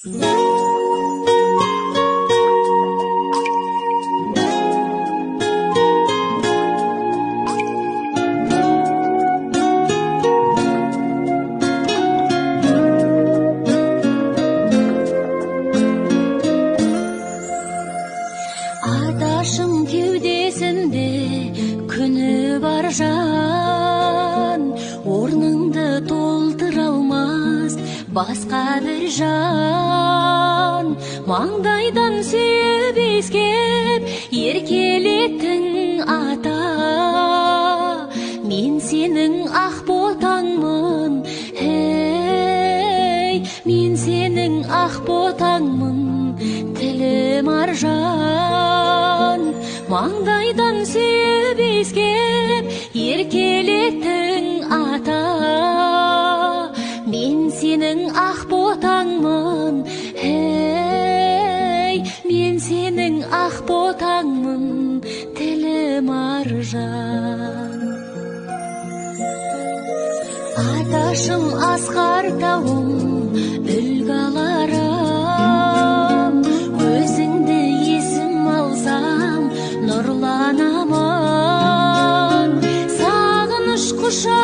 Аташым кеудесінде күні бар жан, орныңды толтыра алмас басқа бір жан. Маңдайдан сүйіп иіскеп еркелеттің ата, мен сенің ақ ботаңмын, ей, мен сенің ақ ботаңмын, тілім аржан. Маңдайдан сүйіп иіскеп еркелеттің ата, мен сенің ақ ботаңмын, ей, мен сенің ақ ботаңмын, тілім аржан. Аташым асқар тауым, үлгі аларым, өзіңді есім алсам нұрланамын. Сағыныш құшағында